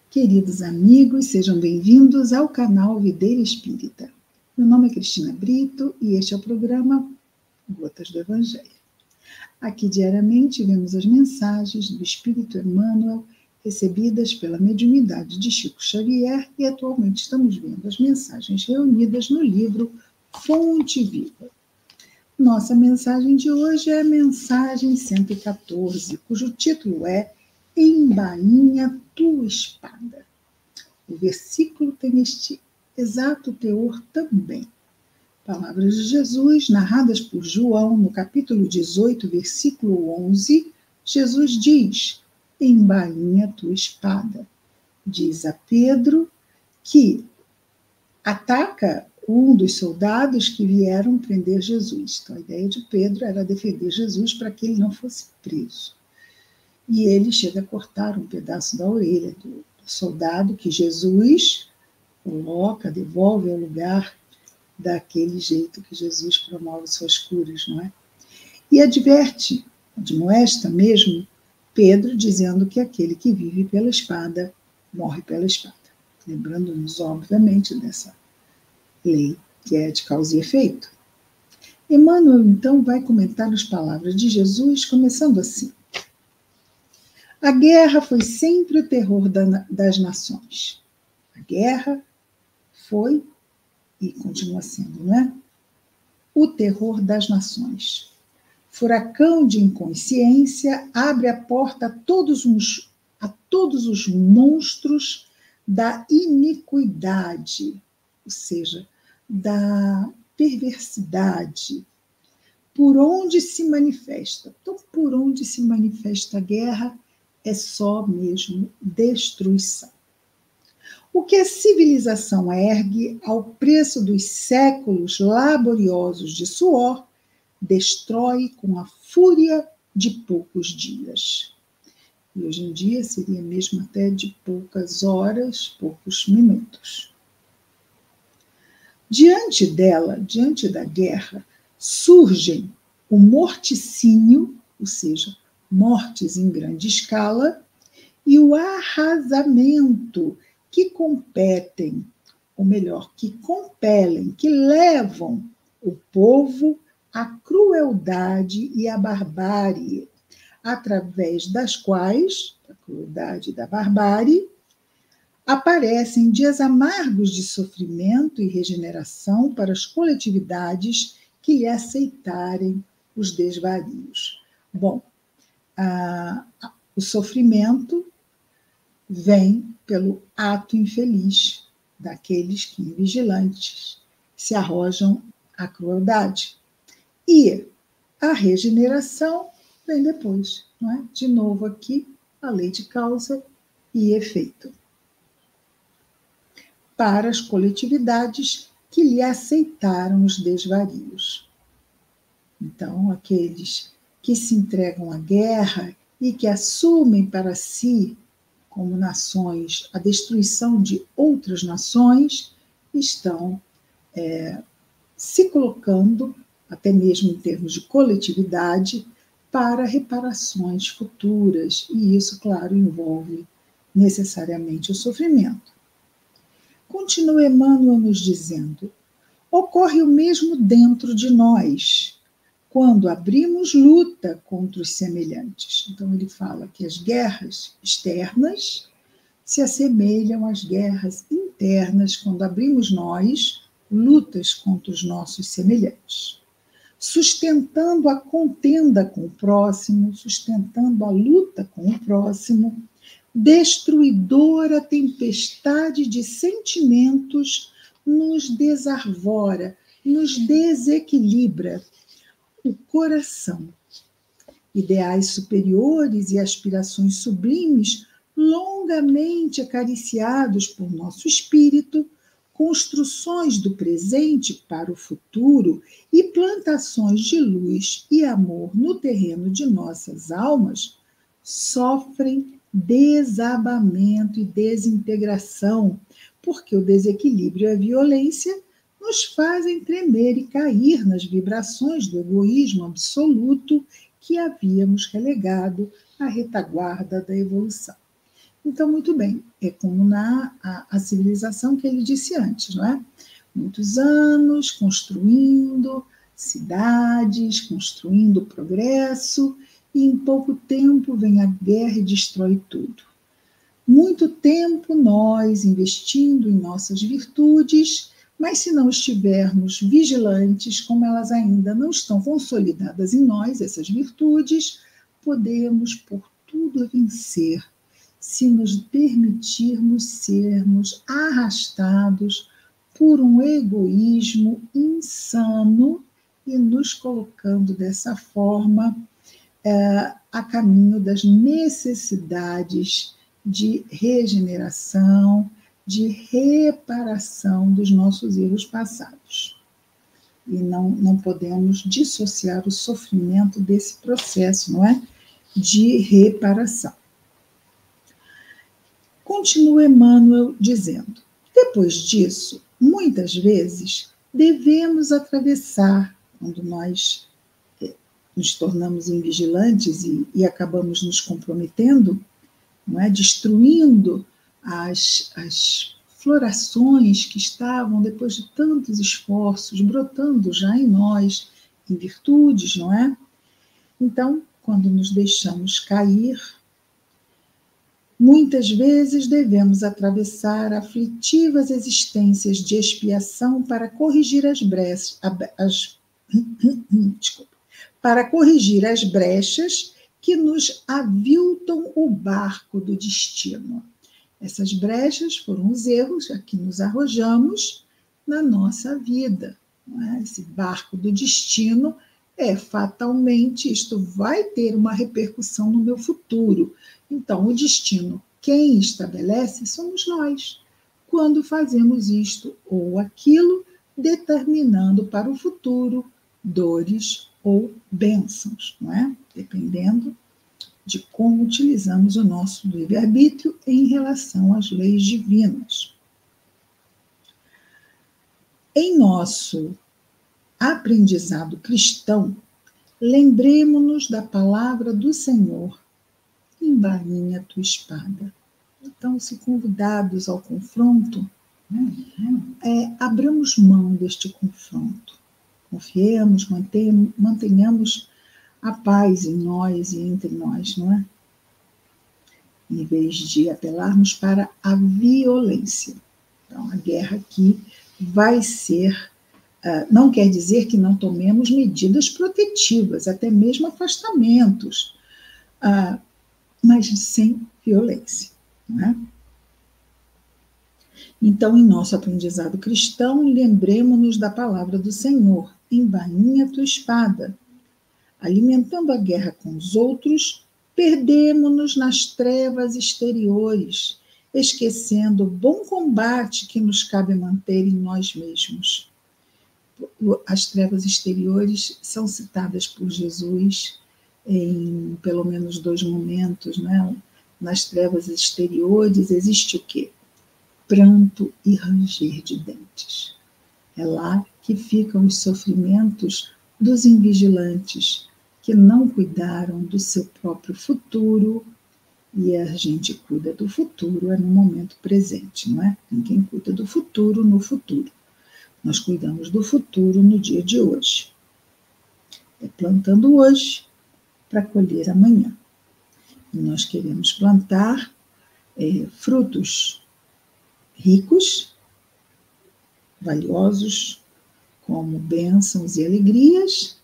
Queridos amigos, sejam bem-vindos ao canal Videira Espírita. Meu nome é Cristina Brito e este é o programa Gotas do Evangelho. Aqui diariamente vemos as mensagens do Espírito Emmanuel recebidas pela mediunidade de Chico Xavier e atualmente estamos vendo as mensagens reunidas no livro Fonte Viva. Nossa mensagem de hoje é a mensagem 114, cujo título é Embainha tua espada. O versículo tem este exato teor também. Palavras de Jesus, narradas por João, no capítulo 18, versículo 11, Jesus diz, embainha tua espada. Diz a Pedro que ataca um dos soldados que vieram prender Jesus. Então, a ideia de Pedro era defender Jesus para que ele não fosse preso. E ele chega a cortar um pedaço da orelha do soldado que Jesus coloca, devolve ao lugar daquele jeito que Jesus promove suas curas, não é? E adverte, admoesta mesmo, Pedro, dizendo que aquele que vive pela espada, morre pela espada. Lembrando-nos, obviamente, dessa lei que é de causa e efeito. Emmanuel, então, vai comentar as palavras de Jesus, começando assim. A guerra foi sempre o terror das nações. A guerra foi e continua sendo, não é? O terror das nações. Furacão de inconsciência abre a porta a todos os monstros da iniquidade, ou seja, da perversidade, por onde se manifesta. Então, por onde se manifesta a guerra é só mesmo destruição. O que a civilização ergue ao preço dos séculos laboriosos de suor, destrói com a fúria de poucos dias. E hoje em dia seria mesmo até de poucas horas, poucos minutos. Diante dela, diante da guerra, surgem o morticínio, ou seja, mortes em grande escala, e o arrasamento, que competem, ou melhor, que compelem, que levam o povo à crueldade e à barbárie, através das quais, a crueldade e da barbárie, aparecem dias amargos de sofrimento e regeneração para as coletividades que lhe aceitarem os desvarios. Bom, o sofrimento vem pelo ato infeliz daqueles que, vigilantes, se arrojam à crueldade. E a regeneração vem depois, não é? De novo aqui, a lei de causa e efeito. Para as coletividades que lhe aceitaram os desvarios. Então, aqueles que se entregam à guerra e que assumem para si, como nações, a destruição de outras nações, estão se colocando, até mesmo em termos de coletividade, para reparações futuras. E isso, claro, envolve necessariamente o sofrimento. Continua Emmanuel nos dizendo, ocorre o mesmo dentro de nós, quando abrimos luta contra os semelhantes. Então, ele fala que as guerras externas se assemelham às guerras internas, quando abrimos nós lutas contra os nossos semelhantes. Sustentando a contenda com o próximo, sustentando a luta com o próximo, destruidora tempestade de sentimentos nos desarvora, nos desequilibra o coração. Ideais superiores e aspirações sublimes, longamente acariciados por nosso espírito, construções do presente para o futuro e plantações de luz e amor no terreno de nossas almas, sofrem desabamento e desintegração, porque o desequilíbrio e a violência nos fazem tremer e cair nas vibrações do egoísmo absoluto que havíamos relegado à retaguarda da evolução. Então, muito bem, é como a civilização que ele disse antes, não é? Muitos anos construindo cidades, construindo progresso, e em pouco tempo vem a guerra e destrói tudo. Muito tempo nós investindo em nossas virtudes, mas se não estivermos vigilantes, como elas ainda não estão consolidadas em nós, essas virtudes, podemos por tudo vencer, se nos permitirmos sermos arrastados por um egoísmo insano e nos colocando dessa forma a caminho das necessidades de regeneração, de reparação dos nossos erros passados. E não podemos dissociar o sofrimento desse processo, não é? De reparação. Continua Emmanuel dizendo: depois disso, muitas vezes devemos atravessar, quando nós nos tornamos invigilantes e acabamos nos comprometendo, não é? Destruindo as florações que estavam, depois de tantos esforços, brotando já em nós, em virtudes, não é? Então, quando nos deixamos cair, muitas vezes devemos atravessar aflitivas existências de expiação para corrigir para corrigir as brechas que nos aviltam o barco do destino. Essas brechas foram os erros a que nos arrojamos na nossa vida. Não é? Esse barco do destino fatalmente, isto vai ter uma repercussão no meu futuro. Então, o destino, quem estabelece, somos nós, quando fazemos isto ou aquilo, determinando para o futuro dores ou bênçãos, não é? Dependendo de como utilizamos o nosso livre-arbítrio em relação às leis divinas. Em nosso aprendizado cristão, lembremos-nos da palavra do Senhor: embainha tua espada. Então, se convidados ao confronto, abramos mão deste confronto. Confiemos, mantenhamos a paz em nós e entre nós, não é? Em vez de apelarmos para a violência. Então, a guerra aqui vai ser, não quer dizer que não tomemos medidas protetivas, até mesmo afastamentos, mas sem violência, não é? Então, em nosso aprendizado cristão, lembremos-nos da palavra do Senhor: embainha tua espada. Alimentando a guerra com os outros, perdemo-nos nas trevas exteriores, esquecendo o bom combate que nos cabe manter em nós mesmos. As trevas exteriores são citadas por Jesus em pelo menos 2 momentos, né? Nas trevas exteriores existe o quê? Pranto e ranger de dentes. É lá que ficam os sofrimentos dos invigilantes, que não cuidaram do seu próprio futuro, e a gente cuida do futuro no momento presente, não é? Ninguém cuida do futuro no futuro. Nós cuidamos do futuro no dia de hoje. É plantando hoje para colher amanhã. E nós queremos plantar frutos ricos, valiosos, como bênçãos e alegrias,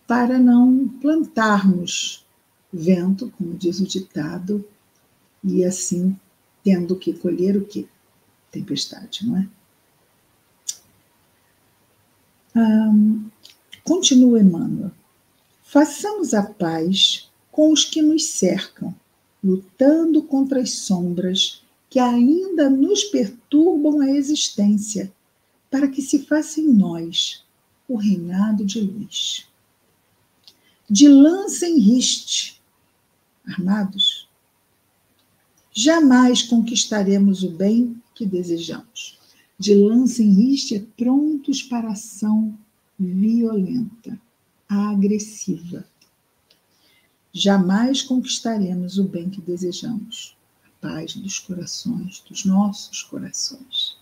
para não plantarmos vento, como diz o ditado, e assim tendo que colher o quê? Tempestade, não é? Continua Emmanuel: façamos a paz com os que nos cercam, lutando contra as sombras que ainda nos perturbam a existência, para que se faça em nós o reinado de luz. De lança em riste, armados, jamais conquistaremos o bem que desejamos. De lança em riste, prontos para ação violenta, agressiva. Jamais conquistaremos o bem que desejamos. A paz dos corações, dos nossos corações.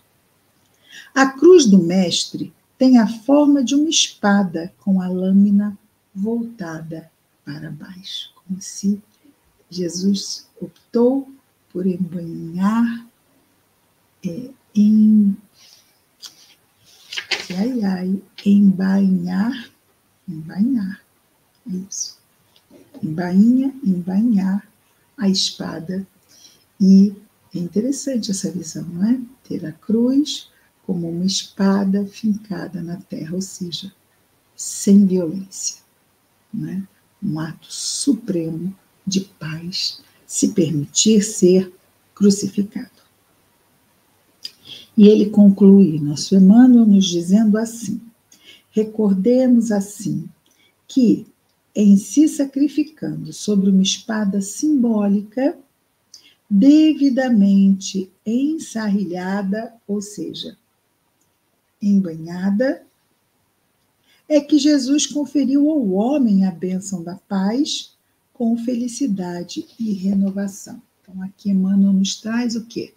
A cruz do Mestre tem a forma de uma espada com a lâmina voltada para baixo, como se Jesus optou por embainhar, isso. Embainhar a espada. E é interessante essa visão, não é? Ter a cruz como uma espada fincada na terra, ou seja, sem violência, não é? Um ato supremo de paz, se permitir ser crucificado. E ele conclui nosso Emmanuel nos dizendo assim: recordemos assim que, em se sacrificando sobre uma espada simbólica, devidamente ensarrilhada, ou seja, embanhada, é que Jesus conferiu ao homem a bênção da paz com felicidade e renovação. Então, aqui Emmanuel nos traz o quê?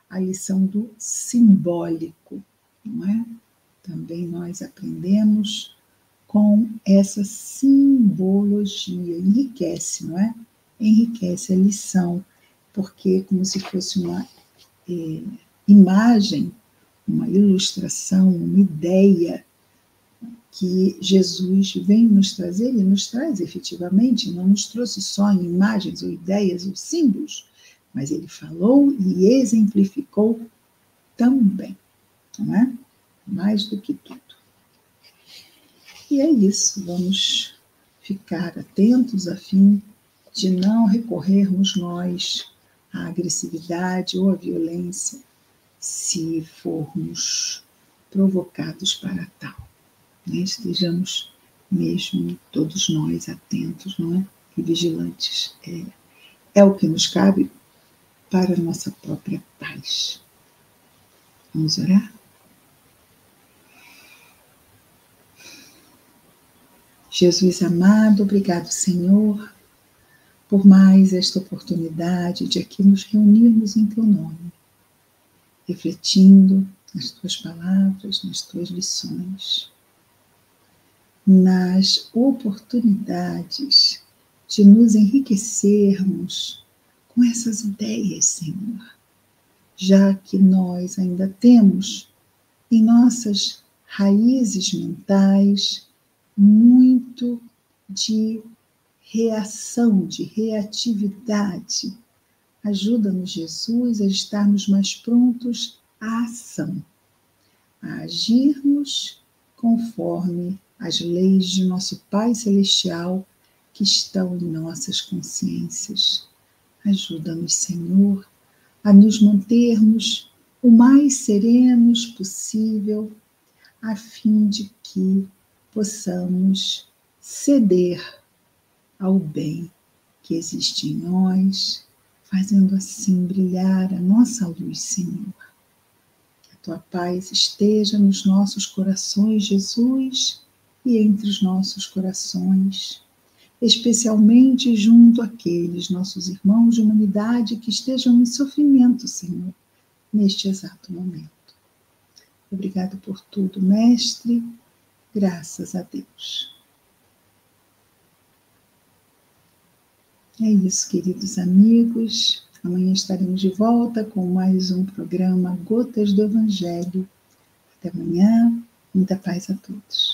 A lição do simbólico, não é? Também nós aprendemos com essa simbologia, enriquece, não é? Enriquece a lição, porque é como se fosse uma imagem, uma ilustração, uma ideia que Jesus vem nos trazer, ele nos traz efetivamente, não nos trouxe só em imagens ou ideias ou símbolos, mas ele falou e exemplificou também, não é? Mais do que tudo. E é isso, vamos ficar atentos a fim de não recorrermos nós à agressividade ou à violência se formos provocados para tal. Né? Estejamos mesmo todos nós atentos, não é? E vigilantes. É o que nos cabe para a nossa própria paz. Vamos orar? Jesus amado, obrigado, Senhor, por mais esta oportunidade de aqui nos reunirmos em Teu nome, refletindo nas Tuas palavras, nas Tuas lições, nas oportunidades de nos enriquecermos com essas ideias, Senhor, já que nós ainda temos em nossas raízes mentais muito de reação, de reatividade. Ajuda-nos, Jesus, a estarmos mais prontos à ação, a agirmos conforme as leis de nosso Pai Celestial que estão em nossas consciências. Ajuda-nos, Senhor, a nos mantermos o mais serenos possível, a fim de que possamos ceder ao bem que existe em nós, fazendo assim brilhar a nossa luz, Senhor. Que a Tua paz esteja nos nossos corações, Jesus, e entre os nossos corações, especialmente junto àqueles nossos irmãos de humanidade que estejam em sofrimento, Senhor, neste exato momento. Obrigado por tudo, Mestre. Graças a Deus. É isso, queridos amigos. Amanhã estaremos de volta com mais um programa Gotas do Evangelho. Até amanhã. Muita paz a todos.